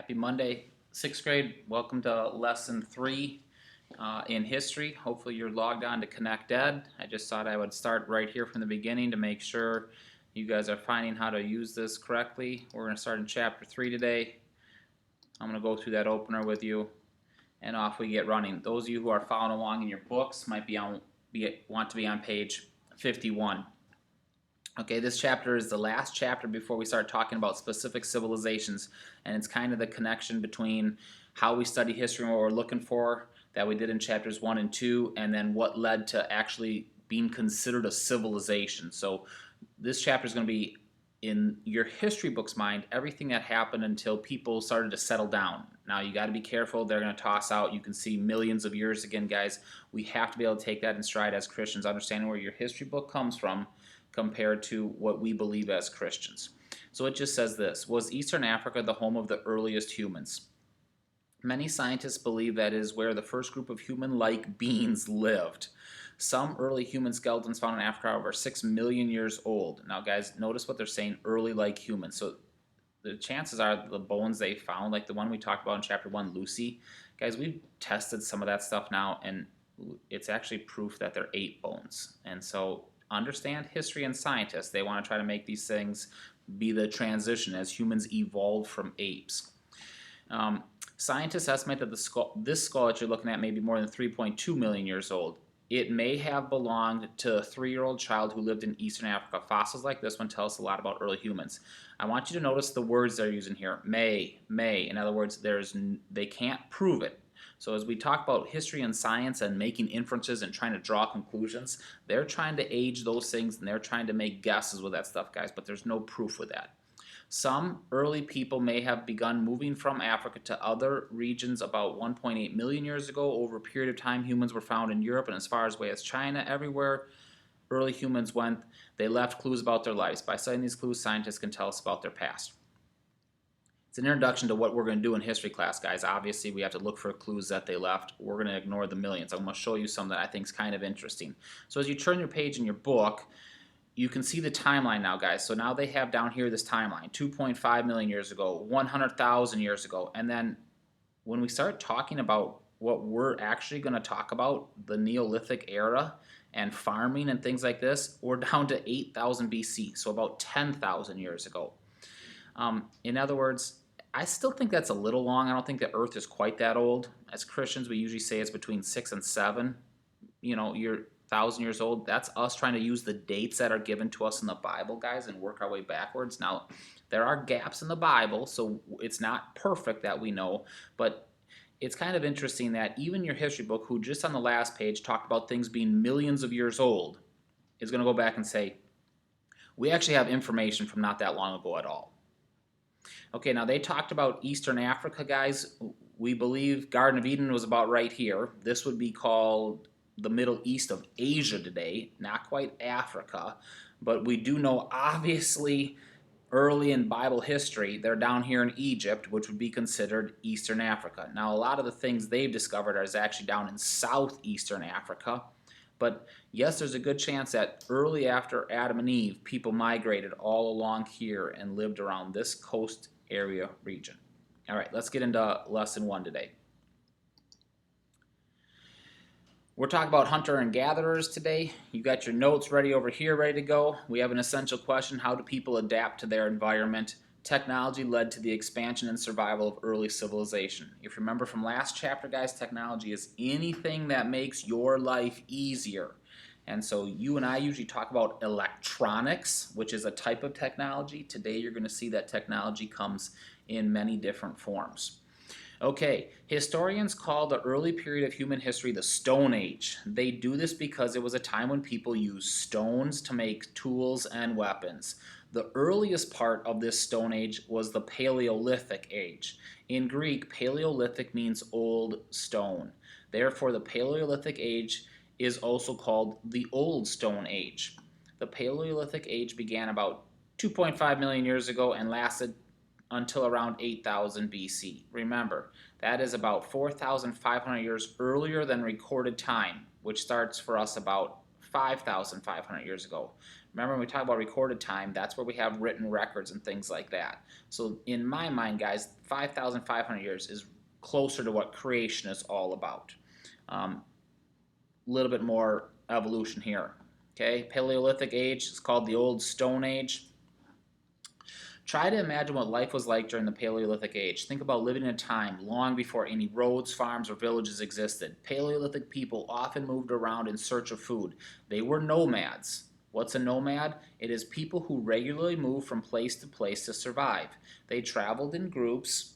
Happy Monday, 6th grade. Welcome to lesson 3 in history. Hopefully you're logged on to Connect Ed. I just thought I would start right here from the beginning to make sure you guys are finding how to use this correctly. We're going to start in chapter 3 today. I'm going to go through that opener with you and off we get running. Those of you who are following along in your books might want to be on page 51. Okay, this chapter is the last chapter before we start talking about specific civilizations, and it's kind of the connection between how we study history and what we're looking for that we did in chapters 1 and 2, and then what led to actually being considered a civilization. So this chapter is going to be, in your history book's mind, everything that happened until people started to settle down. Now you got to be careful. They're going to toss out, you can see millions of years again, guys. We have to be able to take that in stride as Christians, understanding where your history book comes from compared to what we believe as Christians. So it just says this: was Eastern Africa the home of the earliest humans? Many scientists believe that is where the first group of human-like beings lived. Some early human skeletons found in Africa are over 6 million years old. Now guys, notice what they're saying, early like humans. So the chances are the bones they found, like the one we talked about in chapter 1, Lucy, guys, we've tested some of that stuff now, and it's actually proof that they're ape bones. And so understand history and scientists. They want to try to make these things be the transition as humans evolved from apes. Scientists estimate that this skull that you're looking at may be more than 3.2 million years old. It may have belonged to a 3-year-old child who lived in Eastern Africa. Fossils like this one tell us a lot about early humans. I want you to notice the words they're using here. May. In other words, they can't prove it. So as we talk about history and science and making inferences and trying to draw conclusions, they're trying to age those things and they're trying to make guesses with that stuff, guys, but there's no proof with that. Some early people may have begun moving from Africa to other regions about 1.8 million years ago. Over a period of time, humans were found in Europe and as far away as China. Everywhere early humans went, they left clues about their lives. By studying these clues, scientists can tell us about their past. It's an introduction to what we're going to do in history class, guys. Obviously, we have to look for clues that they left. We're going to ignore the millions. I'm going to show you some that I think is kind of interesting. So as you turn your page in your book, you can see the timeline now, guys. So now they have down here this timeline, 2.5 million years ago, 100,000 years ago. And then when we start talking about what we're actually going to talk about, the Neolithic era and farming and things like this, we're down to 8,000 BC, so about 10,000 years ago. In other words, I still think that's a little long. I don't think the Earth is quite that old. As Christians, we usually say it's between 6 and 7. You're 1,000 years old. That's us trying to use the dates that are given to us in the Bible, guys, and work our way backwards. Now, there are gaps in the Bible, so it's not perfect that we know, but it's kind of interesting that even your history book, who just on the last page talked about things being millions of years old, is going to go back and say, we actually have information from not that long ago at all. Okay, now they talked about Eastern Africa, guys. We believe Garden of Eden was about right here. This would be called the Middle East of Asia today, not quite Africa, but we do know obviously early in Bible history they're down here in Egypt, which would be considered Eastern Africa. Now a lot of the things they've discovered are actually down in southeastern Africa, but yes, there's a good chance that early after Adam and Eve, people migrated all along here and lived around this coast area region. All right, let's get into lesson 1 today. We're talking about hunter and gatherers today. You got your notes ready over here, ready to go. We have an essential question: how do people adapt to their environment? Technology led to the expansion and survival of early civilization. If you remember from last chapter, guys, technology is anything that makes your life easier. And so you and I usually talk about electronics, which is a type of technology. Today you're going to see that technology comes in many different forms. Okay, historians call the early period of human history the Stone Age. They do this because it was a time when people used stones to make tools and weapons. The earliest part of this Stone Age was the Paleolithic Age. In Greek, Paleolithic means old stone. Therefore, the Paleolithic Age is also called the Old Stone Age. The Paleolithic Age began about 2.5 million years ago and lasted until around 8,000 BC. Remember, that is about 4,500 years earlier than recorded time, which starts for us about 5,500 years ago. Remember, when we talk about recorded time, that's where we have written records and things like that. So in my mind, guys, 5,500 years is closer to what creation is all about. Little bit more evolution here. Okay, Paleolithic age is called the Old Stone Age. Try to imagine what life was like during the Paleolithic age. Think about living in a time long before any roads, farms, or villages existed. Paleolithic people often moved around in search of food. They were nomads. What's a nomad? It is people who regularly move from place to place to survive. They traveled in groups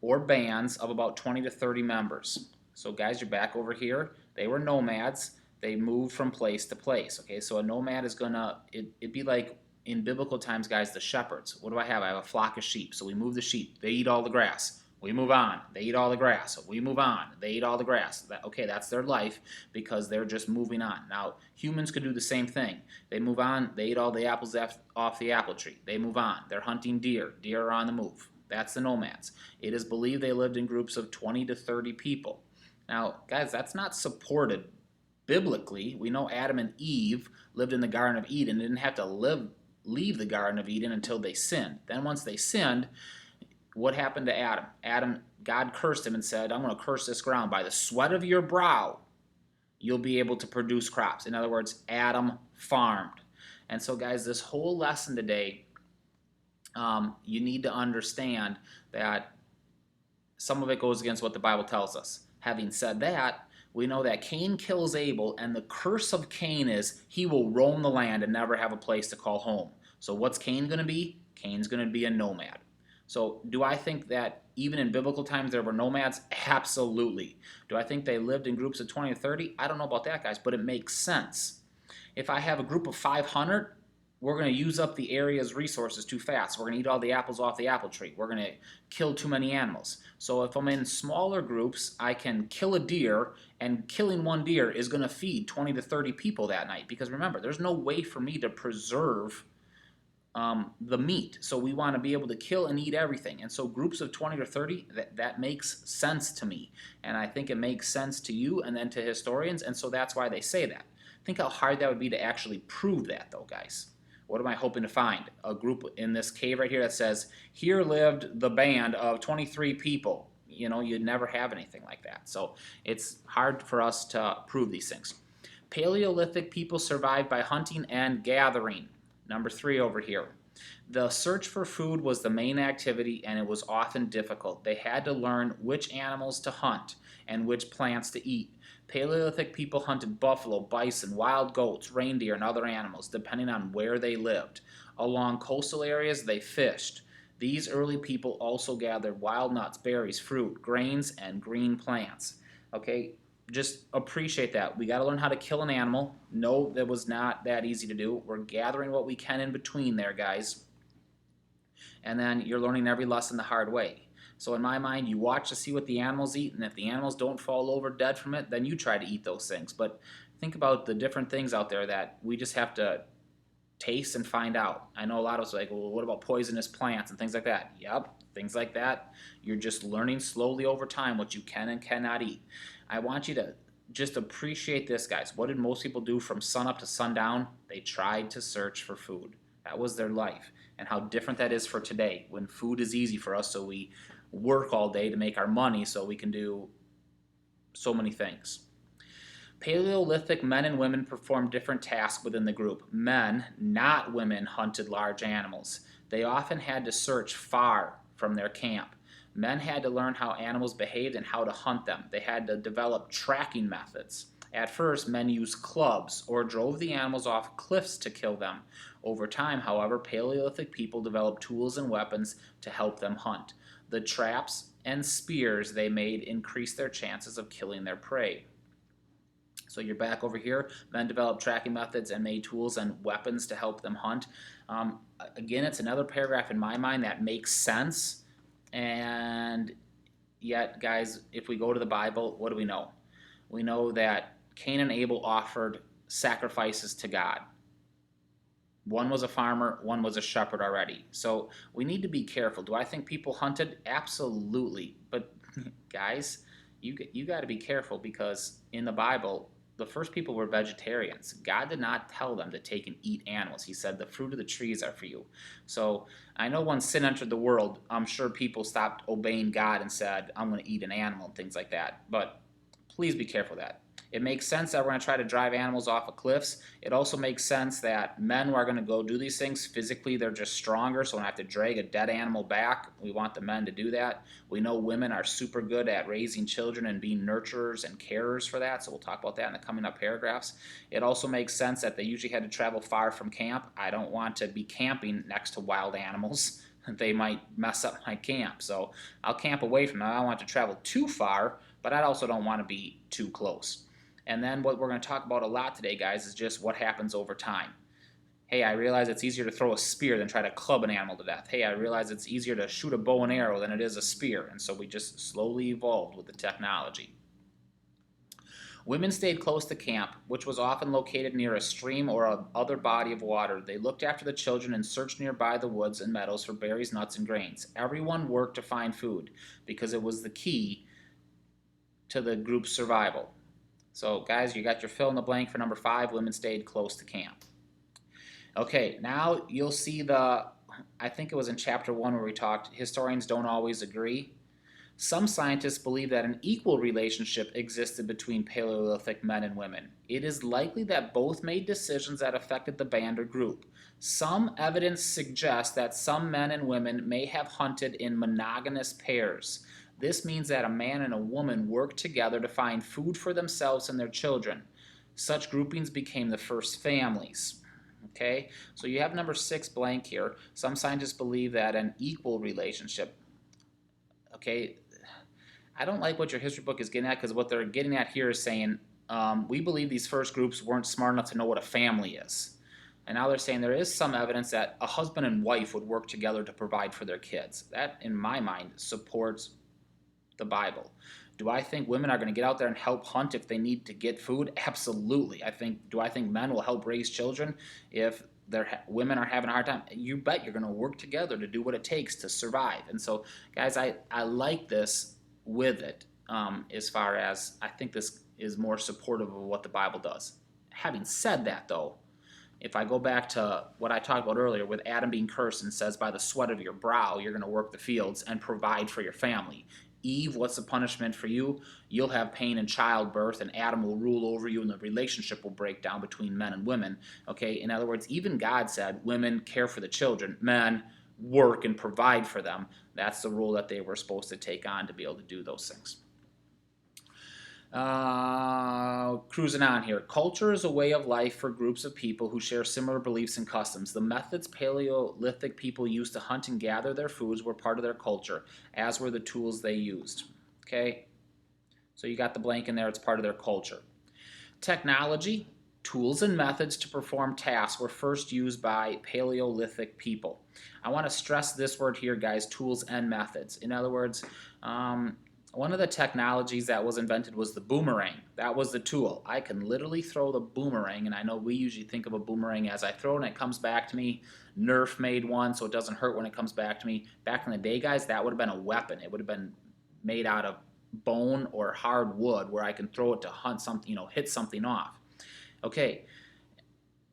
or bands of about 20 to 30 members. So guys, you're back over here. They were nomads. They moved from place to place. Okay, so a nomad is gonna, it'd be like in biblical times, guys, the shepherds. What do I have? I have a flock of sheep. So we move the sheep. They eat all the grass. We move on. They eat all the grass. We move on. They eat all the grass. Okay, that's their life because they're just moving on. Now, humans could do the same thing. They move on. They eat all the apples off the apple tree. They move on. They're hunting deer. Deer are on the move. That's the nomads. It is believed they lived in groups of 20 to 30 people. Now, guys, that's not supported biblically. We know Adam and Eve lived in the Garden of Eden. They didn't have to leave the Garden of Eden until they sinned. Then once they sinned, what happened to Adam? God cursed him and said, I'm going to curse this ground. By the sweat of your brow, you'll be able to produce crops. In other words, Adam farmed. And so, guys, this whole lesson today, you need to understand that some of it goes against what the Bible tells us. Having said that, we know that Cain kills Abel, and the curse of Cain is he will roam the land and never have a place to call home. So what's Cain going to be? Cain's going to be a nomad. So do I think that even in biblical times there were nomads? Absolutely. Do I think they lived in groups of 20 or 30? I don't know about that, guys, but it makes sense. If I have a group of 500, we're going to use up the area's resources too fast. We're going to eat all the apples off the apple tree. We're going to kill too many animals. So if I'm in smaller groups, I can kill a deer, and killing one deer is going to feed 20 to 30 people that night. Because remember, there's no way for me to preserve the meat. So we want to be able to kill and eat everything. And so groups of 20 or 30, that makes sense to me. And I think it makes sense to you and then to historians. And so that's why they say that. Think how hard that would be to actually prove that, though, guys. What am I hoping to find? A group in this cave right here that says, here lived the band of 23 people. You know, you'd never have anything like that. So it's hard for us to prove these things. Paleolithic people survived by hunting and gathering. Number 3 over here. The search for food was the main activity, and it was often difficult. They had to learn which animals to hunt and which plants to eat. Paleolithic people hunted buffalo, bison, wild goats, reindeer, and other animals, depending on where they lived. Along coastal areas, they fished. These early people also gathered wild nuts, berries, fruit, grains, and green plants. Okay, just appreciate that. We got to learn how to kill an animal. No, that was not that easy to do. We're gathering what we can in between there, guys. And then you're learning every lesson the hard way. So in my mind, you watch to see what the animals eat, and if the animals don't fall over dead from it, then you try to eat those things. But think about the different things out there that we just have to taste and find out. I know a lot of us are like, well, what about poisonous plants and things like that? Yep, things like that. You're just learning slowly over time what you can and cannot eat. I want you to just appreciate this, guys. What did most people do from sunup to sundown? They tried to search for food. That was their life. And how different that is for today when food is easy for us, so we work all day to make our money so we can do so many things. Paleolithic men and women performed different tasks within the group. Men, not women, hunted large animals. They often had to search far from their camp. Men had to learn how animals behaved and how to hunt them. They had to develop tracking methods. At first, men used clubs or drove the animals off cliffs to kill them. Over time, however, Paleolithic people developed tools and weapons to help them hunt. The traps and spears they made increased their chances of killing their prey. So you're back over here. Men developed tracking methods and made tools and weapons to help them hunt. Again, it's another paragraph in my mind that makes sense. And yet, guys, if we go to the Bible, what do we know? We know that Cain and Abel offered sacrifices to God. One was a farmer, one was a shepherd already. So we need to be careful. Do I think people hunted? Absolutely. But guys, you got to be careful, because in the Bible, the first people were vegetarians. God did not tell them to take and eat animals. He said the fruit of the trees are for you. So I know when sin entered the world, I'm sure people stopped obeying God and said, I'm going to eat an animal and things like that. But please be careful of that. It makes sense that we're going to try to drive animals off of cliffs. It also makes sense that men who are going to go do these things, physically they're just stronger, so when I have to drag a dead animal back, we want the men to do that. We know women are super good at raising children and being nurturers and carers for that, so we'll talk about that in the coming up paragraphs. It also makes sense that they usually had to travel far from camp. I don't want to be camping next to wild animals. They might mess up my camp, so I'll camp away from them. I don't want to travel too far, but I also don't want to be too close. And then what we're going to talk about a lot today, guys, is just what happens over time. Hey, I realize it's easier to throw a spear than try to club an animal to death. Hey, I realize it's easier to shoot a bow and arrow than it is a spear. And so we just slowly evolved with the technology. Women stayed close to camp, which was often located near a stream or other body of water. They looked after the children and searched nearby the woods and meadows for berries, nuts, and grains. Everyone worked to find food because it was the key to the group's survival. So guys, you got your fill in the blank for number 5, women stayed close to camp. Okay, now you'll see I think it was in chapter 1 where we talked, historians don't always agree. Some scientists believe that an equal relationship existed between Paleolithic men and women. It is likely that both made decisions that affected the band or group. Some evidence suggests that some men and women may have hunted in monogamous pairs. This means that a man and a woman worked together to find food for themselves and their children. Such groupings became the first families. Okay, so you have number 6 blank here. Some scientists believe that an equal relationship. Okay, I don't like what your history book is getting at, because what they're getting at here is saying we believe these first groups weren't smart enough to know what a family is. And now they're saying there is some evidence that a husband and wife would work together to provide for their kids. That, in my mind, supports the Bible. Do I think women are going to get out there and help hunt if they need to get food? Absolutely. Do I think men will help raise children if women are having a hard time? You bet you're going to work together to do what it takes to survive. And so, guys, I like this with it, as far as I think this is more supportive of what the Bible does. Having said that, though, if I go back to what I talked about earlier with Adam being cursed and says, by the sweat of your brow, you're going to work the fields and provide for your family. Eve, what's the punishment for you? You'll have pain in childbirth, and Adam will rule over you, and the relationship will break down between men and women. Okay, in other words, even God said, women care for the children, men work and provide for them. That's the role that they were supposed to take on to be able to do those things. Cruising on here. Culture is a way of life for groups of people who share similar beliefs and customs. The methods Paleolithic people used to hunt and gather their foods were part of their culture, as were the tools they used. Okay? So you got the blank in there, it's part of their culture. Technology, tools and methods to perform tasks were first used by Paleolithic people. I want to stress this word here, guys, tools and methods. In other words, one of the technologies that was invented was the boomerang. That was the tool. I can literally throw the boomerang, and I know we usually think of a boomerang as I throw it and it comes back to me. Nerf made one so it doesn't hurt when it comes back to me. Back in the day, guys, that would have been a weapon. It would have been made out of bone or hard wood where I can throw it to hunt something, hit something off. Okay,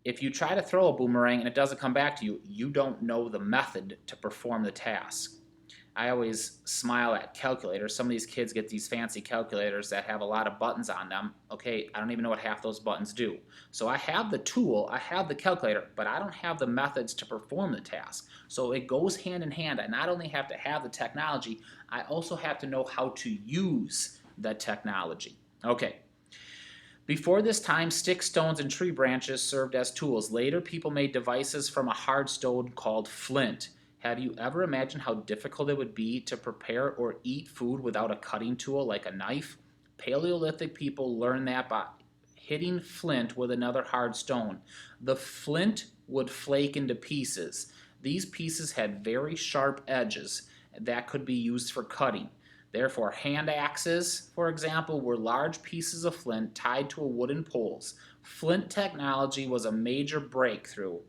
if you try to throw a boomerang and it doesn't come back to you, you don't know the method to perform the task. I always smile at calculators. Some of these kids get these fancy calculators that have a lot of buttons on them. Okay, I don't even know what half those buttons do. So I have the tool, I have the calculator, but I don't have the methods to perform the task. So it goes hand in hand. I not only have to have the technology, I also have to know how to use the technology. Okay. Before this time, sticks, stones, and tree branches served as tools. Later, people made devices from a hard stone called flint. Have you ever imagined how difficult it would be to prepare or eat food without a cutting tool like a knife? Paleolithic people learned that by hitting flint with another hard stone. The flint would flake into pieces. These pieces had very sharp edges that could be used for cutting. Therefore, hand axes, for example, were large pieces of flint tied to wooden poles. Flint technology was a major breakthrough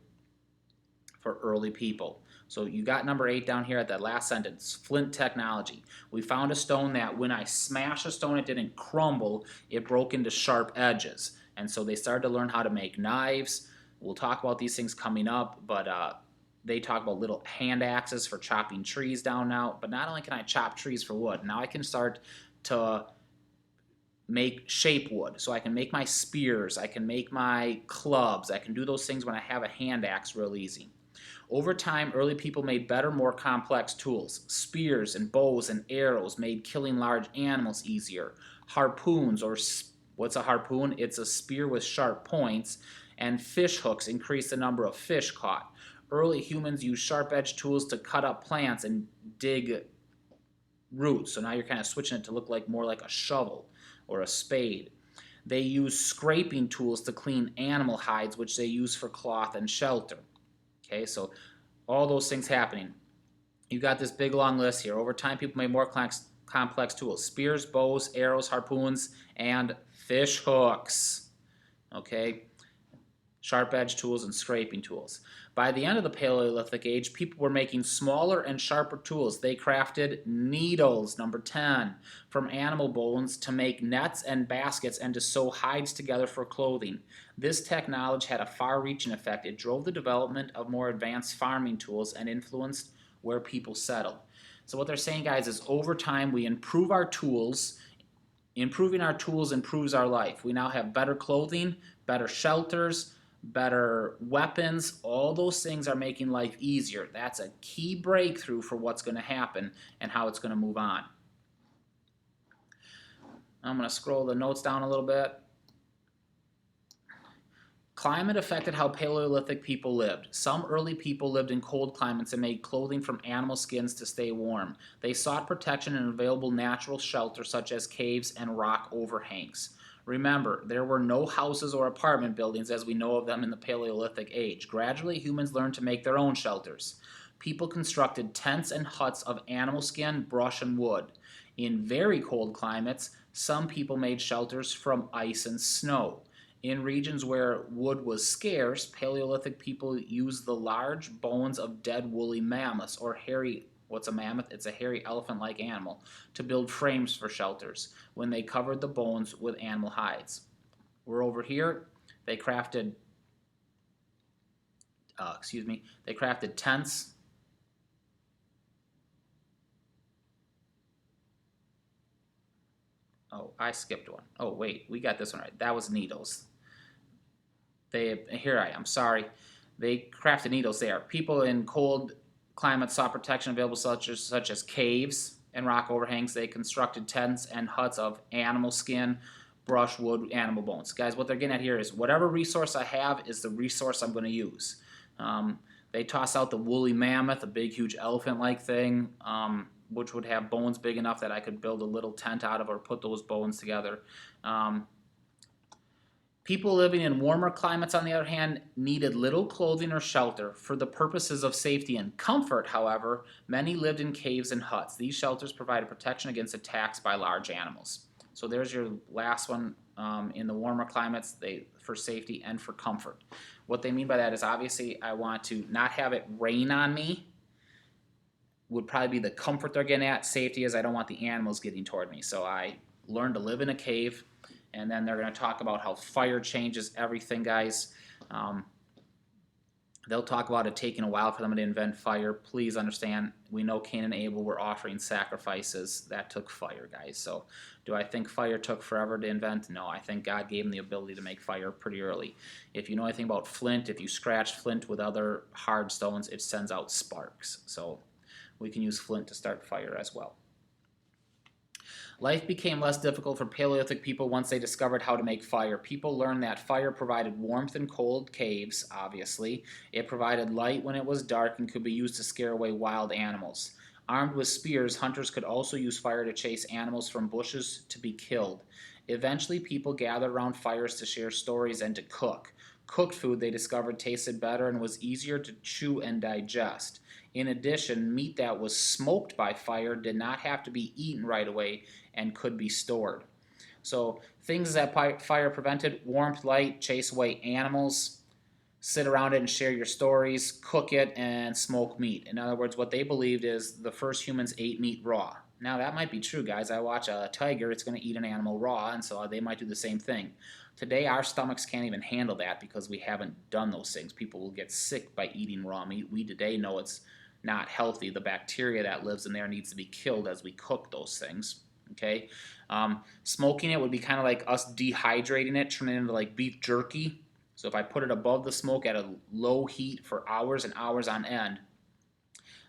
for early people. So you got number 8 down here at that last sentence, flint technology. We found a stone that when I smashed a stone, it didn't crumble, it broke into sharp edges. And so they started to learn how to make knives. We'll talk about these things coming up, but they talk about little hand axes for chopping trees down now. But not only can I chop trees for wood, now I can start to make shape wood. So I can make my spears, I can make my clubs, I can do those things when I have a hand axe real easy. Over time, early people made better, more complex tools. Spears and bows and arrows made killing large animals easier. Harpoons, or what's a harpoon? It's a spear with sharp points, and fish hooks increased the number of fish caught. Early humans used sharp-edged tools to cut up plants and dig roots. So now you're kind of switching it to look like more like a shovel or a spade. They used scraping tools to clean animal hides, which they use for cloth and shelter. Okay, so all those things happening. You got this big long list here. Over time, people made more complex tools: spears, bows, arrows, harpoons, and fish hooks. Okay, sharp-edged tools and scraping tools. By the end of the Paleolithic Age, people were making smaller and sharper tools. They crafted needles, number 10, from animal bones to make nets and baskets and to sew hides together for clothing. This technology had a far-reaching effect. It drove the development of more advanced farming tools and influenced where people settled. So what they're saying, guys, is over time we improve our tools. Improving our tools improves our life. We now have better clothing, better shelters, better weapons. All those things are making life easier. That's a key breakthrough for what's going to happen and how it's going to move on. I'm going to scroll the notes down a little bit. Climate affected how Paleolithic people lived. Some early people lived in cold climates and made clothing from animal skins to stay warm. They sought protection in available natural shelter such as caves and rock overhangs. Remember, there were no houses or apartment buildings as we know of them in the Paleolithic Age. Gradually, humans learned to make their own shelters. People constructed tents and huts of animal skin, brush, and wood. In very cold climates, some people made shelters from ice and snow. In regions where wood was scarce, Paleolithic people used the large bones of dead woolly mammoths, or hairy. What's a mammoth? It's a hairy elephant-like animal, to build frames for shelters when they covered the bones with animal hides. We're over here. They crafted, they crafted tents. Oh, I skipped one. Oh, wait, we got this one right. That was needles. Here I am, sorry. They crafted needles there. People in cold climates saw protection available such as caves and rock overhangs. They constructed tents and huts of animal skin, brush, wood, animal bones. Guys, what they're getting at here is whatever resource I have is the resource I'm going to use. They toss out the woolly mammoth, a big, huge elephant-like thing, which would have bones big enough that I could build a little tent out of or put those bones together. People living in warmer climates, on the other hand, needed little clothing or shelter. For the purposes of safety and comfort, however, many lived in caves and huts. These shelters provided protection against attacks by large animals. So there's your last one. In the warmer climates, for safety and for comfort. What they mean by that is obviously I want to not have it rain on me. Would probably be the comfort they're getting at. Safety is I don't want the animals getting toward me. So I learned to live in a cave. And then they're going to talk about how fire changes everything, guys. They'll talk about it taking a while for them to invent fire. Please understand, we know Cain and Abel were offering sacrifices. That took fire, guys. So do I think fire took forever to invent? No, I think God gave them the ability to make fire pretty early. If you know anything about flint, if you scratch flint with other hard stones, it sends out sparks. So we can use flint to start fire as well. Life became less difficult for Paleolithic people once they discovered how to make fire. People learned that fire provided warmth in cold caves, obviously. It provided light when it was dark and could be used to scare away wild animals. Armed with spears, hunters could also use fire to chase animals from bushes to be killed. Eventually, people gathered around fires to share stories and to cook. Cooked food, they discovered, tasted better and was easier to chew and digest. In addition, meat that was smoked by fire did not have to be eaten right away and could be stored. So things that fire prevented: warmth, light, chase away animals, sit around it and share your stories, cook it, and smoke meat. In other words, what they believed is the first humans ate meat raw. Now that might be true, guys. I watch a tiger, it's going to eat an animal raw, and so they might do the same thing. Today, our stomachs can't even handle that because we haven't done those things. People will get sick by eating raw meat. We today know it's not healthy. The bacteria that lives in there needs to be killed as we cook those things. Okay, smoking it would be kind of like us dehydrating it, turning it into like beef jerky. So if I put it above the smoke at a low heat for hours and hours on end,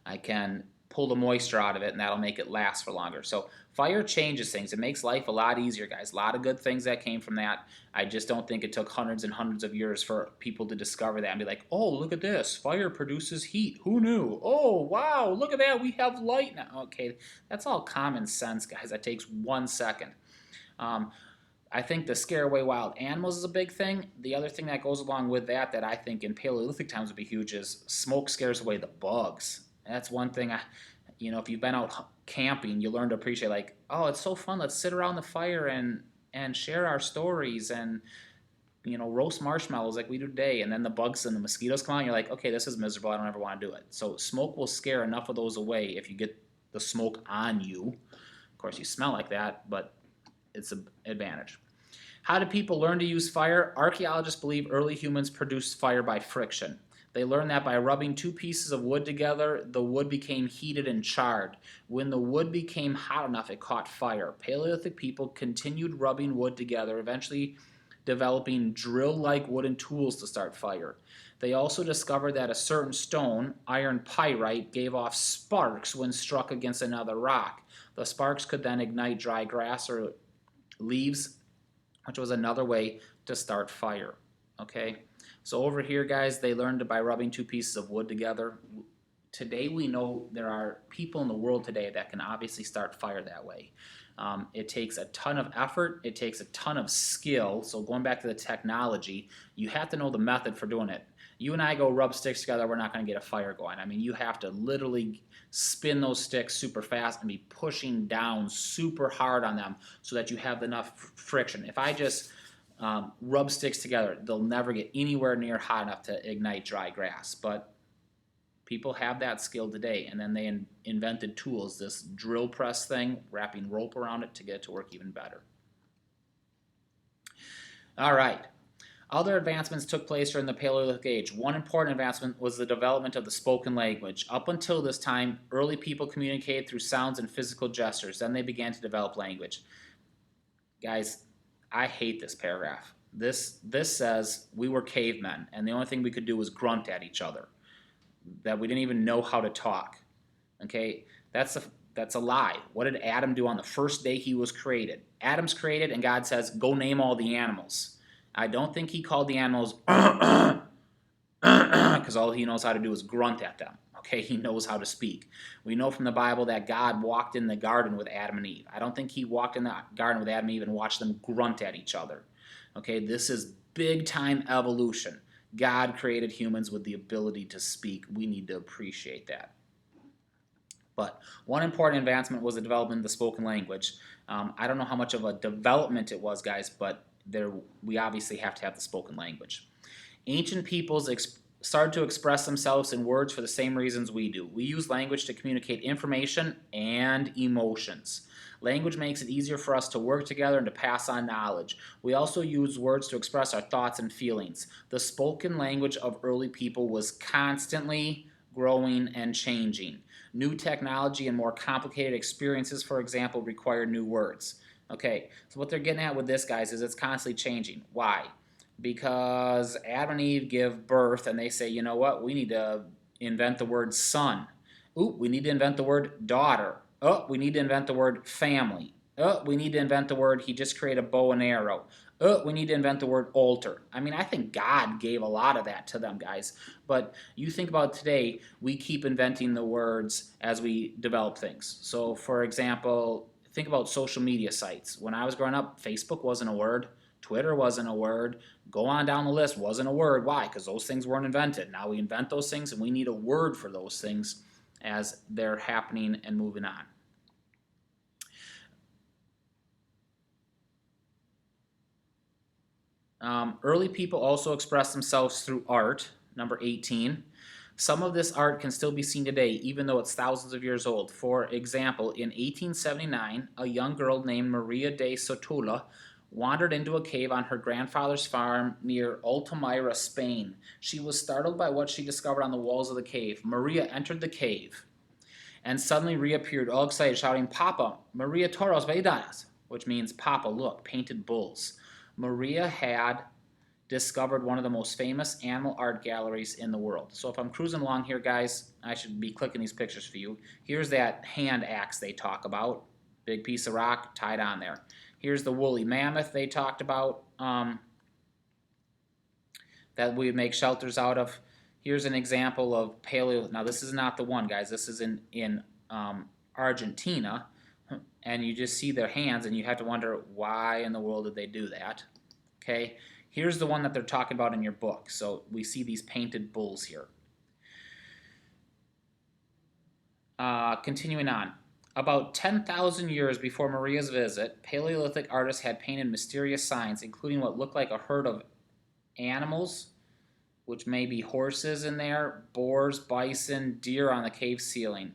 I can pull the moisture out of it, and that'll make it last for longer. So fire changes things. It makes life a lot easier, guys. A lot of good things that came from that. I just don't think it took hundreds and hundreds of years for people to discover that and be like, oh, look at this. Fire produces heat. Who knew? Oh, wow, look at that. We have light now. Okay, that's all common sense, guys. That takes 1 second. I think the scare away wild animals is a big thing. The other thing that goes along with that I think in Paleolithic times would be huge is smoke scares away the bugs. That's one thing. If you've been out camping, you learn to appreciate like, oh, it's so fun. Let's sit around the fire and share our stories and roast marshmallows like we do today. And then the bugs and the mosquitoes come out. And you're like, okay, this is miserable. I don't ever want to do it. So smoke will scare enough of those away if you get the smoke on you. Of course, you smell like that, but it's an advantage. How did people learn to use fire? Archaeologists believe early humans produced fire by friction. They learned that by rubbing two pieces of wood together, the wood became heated and charred. When the wood became hot enough, it caught fire. Paleolithic people continued rubbing wood together, eventually developing drill-like wooden tools to start fire. They also discovered that a certain stone, iron pyrite, gave off sparks when struck against another rock. The sparks could then ignite dry grass or leaves, which was another way to start fire. Okay? So over here, guys, they learned by rubbing two pieces of wood together. Today we know there are people in the world today that can obviously start fire that way. It takes a ton of effort. It takes a ton of skill. So going back to the technology, you have to know the method for doing it. You and I go rub sticks together, we're not going to get a fire going. I mean, you have to literally spin those sticks super fast and be pushing down super hard on them so that you have enough friction. If I just rub sticks together, they'll never get anywhere near hot enough to ignite dry grass. But people have that skill today, and then they invented tools, this drill press thing, wrapping rope around it to get it to work even better. All right. Other advancements took place during the Paleolithic Age. One important advancement was the development of the spoken language. Up until this time, early people communicated through sounds and physical gestures. Then they began to develop language. Guys, I hate this paragraph. This says we were cavemen, and the only thing we could do was grunt at each other. That we didn't even know how to talk. Okay, that's a lie. What did Adam do on the first day he was created? Adam's created, and God says, go name all the animals. I don't think he called the animals because all he knows how to do is grunt at them. Okay, he knows how to speak. We know from the Bible that God walked in the garden with Adam and Eve. I don't think he walked in the garden with Adam and Eve and watched them grunt at each other. Okay, this is big time evolution. God created humans with the ability to speak. We need to appreciate that. But one important advancement was the development of the spoken language. I don't know how much of a development it was, guys, but we obviously have to have the spoken language. Ancient peoples started to express themselves in words for the same reasons we do. We use language to communicate information and emotions. Language makes it easier for us to work together and to pass on knowledge. We also use words to express our thoughts and feelings. The spoken language of early people was constantly growing and changing. New technology and more complicated experiences, for example, require new words. Okay, so what they're getting at with this, guys, is it's constantly changing. Why? Because Adam and Eve give birth and they say, you know what, we need to invent the word son. Ooh, we need to invent the word daughter. Oh, we need to invent the word family. Oh, we need to invent the word he just created a bow and arrow. Oh, we need to invent the word altar. I mean, I think God gave a lot of that to them, guys. But you think about today, we keep inventing the words as we develop things. So, for example, think about social media sites. When I was growing up, Facebook wasn't a word. Twitter wasn't a word. Go on down the list, wasn't a word. Why? Because those things weren't invented. Now we invent those things, and we need a word for those things as they're happening and moving on. Early people also expressed themselves through art, number 18. Some of this art can still be seen today, even though it's thousands of years old. For example, in 1879, a young girl named Maria de Sotula wandered into a cave on her grandfather's farm near Altamira, Spain. She was startled by what she discovered on the walls of the cave. Maria entered the cave and suddenly reappeared, all excited, shouting, "Papa, Maria Toros Vaidanas," which means, "Papa, look, painted bulls." Maria had discovered one of the most famous animal art galleries in the world. So if I'm cruising along here, guys, I should be clicking these pictures for you. Here's that hand axe they talk about. Big piece of rock tied on there. Here's the woolly mammoth they talked about that we would make shelters out of. Here's an example of paleo. Now this is not the one, guys. This is in Argentina. And you just see their hands and you have to wonder, why in the world did they do that? Okay. Here's the one that they're talking about in your book. So we see these painted bulls here. Continuing on. About 10,000 years before Maria's visit, Paleolithic artists had painted mysterious signs, including what looked like a herd of animals, which may be horses in there, boars, bison, deer on the cave ceiling.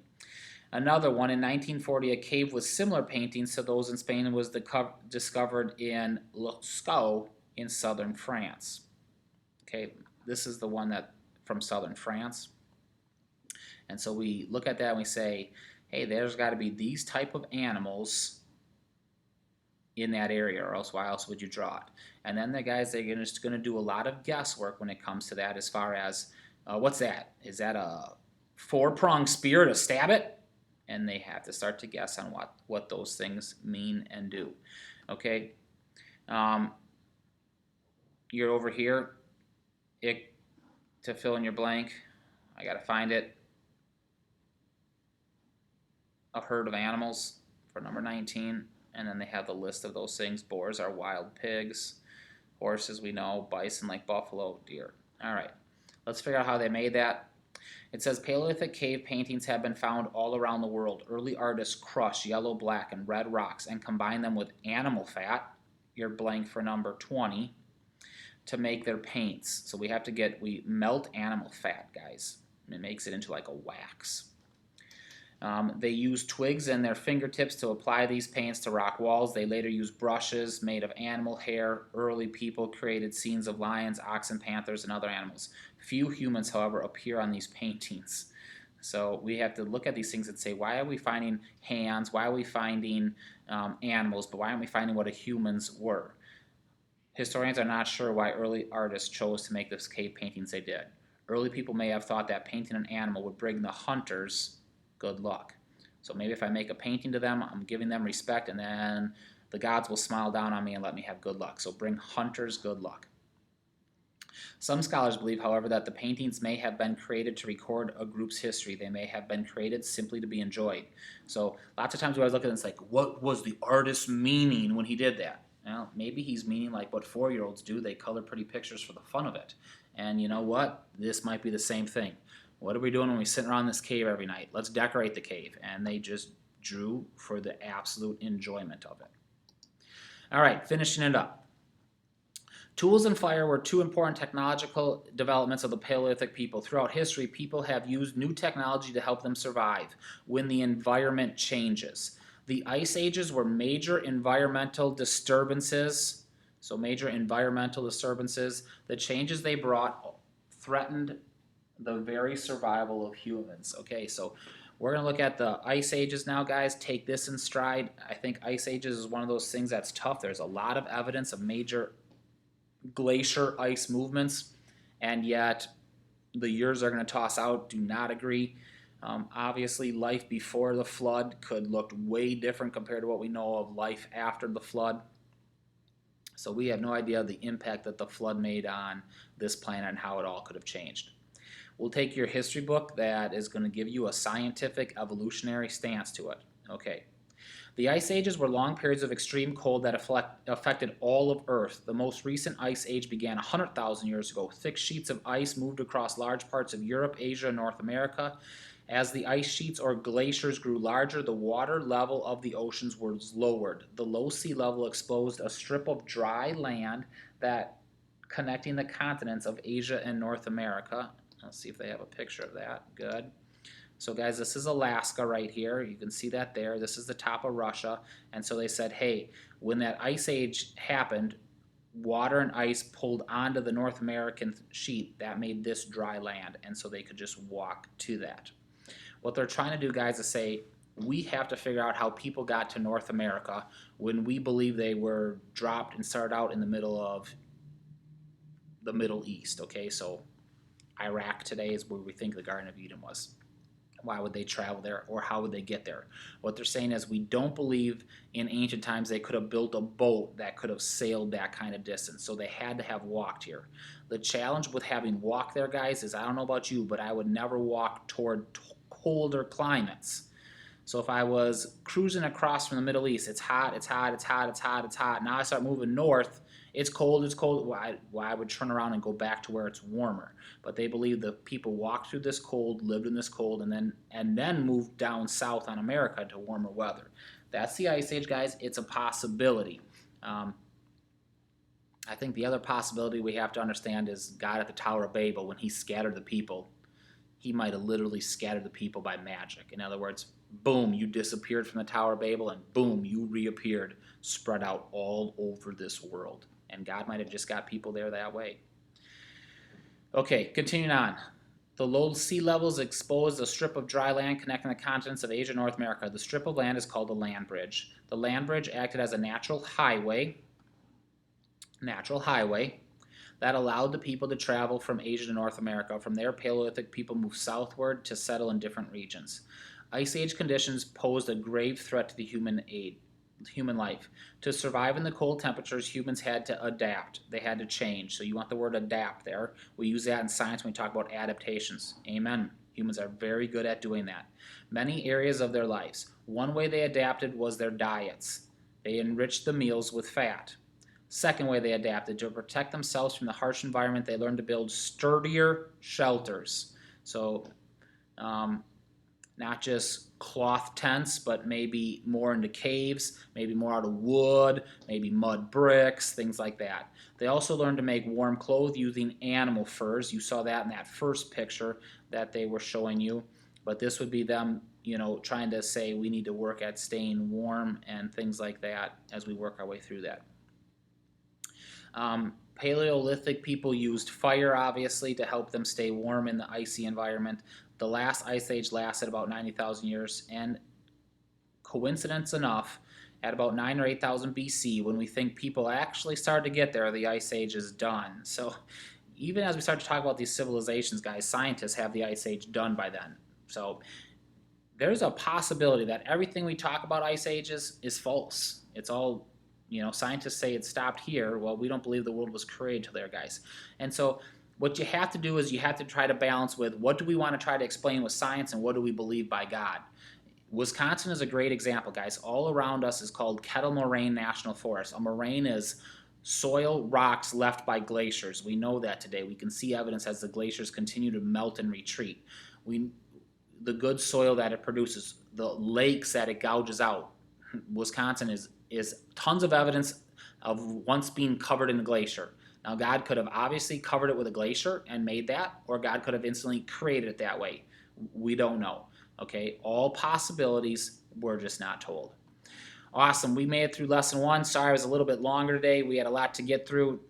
Another one, in 1940, a cave with similar paintings to those in Spain was discovered in Lascaux in southern France. Okay, this is the one that from southern France. And so we look at that and we say, hey, there's got to be these type of animals in that area, or else why else would you draw it? And then the guys, they're just going to do a lot of guesswork when it comes to that, as far as what's that? Is that a four-pronged spear to stab it? And they have to start to guess on what those things mean and do. Okay, you're over here. To fill in your blank, I got to find it. A herd of animals for number 19, and then they have the list of those things. Boars are wild pigs, horses we know, bison like buffalo, deer. All right, let's figure out how they made that. It says Paleolithic cave paintings have been found all around the world. Early artists crushed yellow, black, and red rocks and combined them with animal fat, your blank for number 20, to make their paints. So we melt animal fat, guys. It makes it into like a wax. They use twigs and their fingertips to apply these paints to rock walls. They later used brushes made of animal hair. Early people created scenes of lions, oxen, panthers, and other animals. Few humans, however, appear on these paintings. So we have to look at these things and say, why are we finding hands? Why are we finding animals? But why aren't we finding what humans were? Historians are not sure why early artists chose to make those cave paintings they did. Early people may have thought that painting an animal would bring the hunters good luck. So maybe if I make a painting to them, I'm giving them respect, and then the gods will smile down on me and let me have good luck. So bring hunters good luck. Some scholars believe, however, that the paintings may have been created to record a group's history. They may have been created simply to be enjoyed. So lots of times we always look at it and it's like, what was the artist meaning when he did that? Well, maybe he's meaning like what 4-year-olds do. They color pretty pictures for the fun of it. And you know what? This might be the same thing. What are we doing when we sit around this cave every night? Let's decorate the cave. And they just drew for the absolute enjoyment of it. All right, finishing it up. Tools and fire were two important technological developments of the Paleolithic people. Throughout history, people have used new technology to help them survive when the environment changes. The Ice Ages were major environmental disturbances. So major environmental disturbances. The changes they brought threatened the very survival of humans. Okay, so we're going to look at the Ice Ages now, guys. Take this in stride. I think Ice Ages is one of those things that's tough. There's a lot of evidence of major glacier ice movements, and yet the years are going to toss out do not agree. Obviously, life before the flood could look way different compared to what we know of life after the flood. So we have no idea the impact that the flood made on this planet and how it all could have changed. We'll take your history book that is going to give you a scientific evolutionary stance to it. Okay. The Ice Ages were long periods of extreme cold that affected all of Earth. The most recent Ice Age began 100,000 years ago. Thick sheets of ice moved across large parts of Europe, Asia, and North America. As the ice sheets or glaciers grew larger, the water level of the oceans was lowered. The low sea level exposed a strip of dry land that connecting the continents of Asia and North America. Let's see if they have a picture of that. Good. So guys, this is Alaska right here. You can see that there. This is the top of Russia. And so they said, hey, when that ice age happened, water and ice pulled onto the North American sheet. That made this dry land. And so they could just walk to that. What they're trying to do, guys, is say, we have to figure out how people got to North America when we believe they were dropped and started out in the middle of the Middle East. Okay, so Iraq today is where we think the Garden of Eden was. Why would they travel there, or how would they get there? What they're saying is we don't believe in ancient times they could have built a boat that could have sailed that kind of distance, so they had to have walked here. The challenge with having walked there, guys, is I don't know about you, but I would never walk toward colder climates. So if I was cruising across from the Middle East, it's hot, it's hot, it's hot, it's hot, it's hot. Now I start moving north, it's cold, it's cold. Well, I would turn around and go back to where it's warmer. But they believe the people walked through this cold, lived in this cold, and then moved down south on America to warmer weather. That's the Ice Age, guys. It's a possibility. I think the other possibility we have to understand is God at the Tower of Babel, when he scattered the people, he might have literally scattered the people by magic. In other words, boom, you disappeared from the Tower of Babel, and boom, you reappeared, spread out all over this world. And God might have just got people there that way. Okay, continuing on. The low sea levels exposed a strip of dry land connecting the continents of Asia and North America. The strip of land is called a land bridge. The land bridge acted as a natural highway that allowed the people to travel from Asia to North America. From there, Paleolithic people moved southward to settle in different regions. Ice Age conditions posed a grave threat to the human life. To survive in the cold temperatures, humans had to adapt. They had to change. So you want the word adapt there. We use that in science when we talk about adaptations. Amen. Humans are very good at doing that. Many areas of their lives. One way they adapted was their diets. They enriched the meals with fat. Second way they adapted, to protect themselves from the harsh environment, they learned to build sturdier shelters. So not just cloth tents, but maybe more into caves, maybe more out of wood, maybe mud bricks, things like that. They also learned to make warm clothes using animal furs. You saw that in that first picture that they were showing you. But this would be them, trying to say we need to work at staying warm and things like that as we work our way through that. Paleolithic people used fire, obviously, to help them stay warm in the icy environment. The last ice age lasted about 90,000 years, and coincidence enough, at about 9 or 8,000 BC, when we think people actually started to get there, the ice age is done. So even as we start to talk about these civilizations, guys, scientists have the ice age done by then. So there's a possibility that everything we talk about ice ages is false. It's all, scientists say it stopped here. Well, we don't believe the world was created till there, guys. And so what you have to do is you have to try to balance with what do we want to try to explain with science and what do we believe by God. Wisconsin is a great example, guys. All around us is called Kettle Moraine National Forest. A moraine is soil rocks left by glaciers. We know that today. We can see evidence as the glaciers continue to melt and retreat. The good soil that it produces, the lakes that it gouges out. Wisconsin is tons of evidence of once being covered in a glacier. Now, God could have obviously covered it with a glacier and made that, or God could have instantly created it that way. We don't know. Okay, all possibilities, we're just not told. Awesome, we made it through lesson 1. Sorry it was a little bit longer today. We had a lot to get through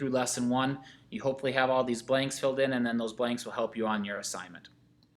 lesson 1. You hopefully have all these blanks filled in, and then those blanks will help you on your assignment.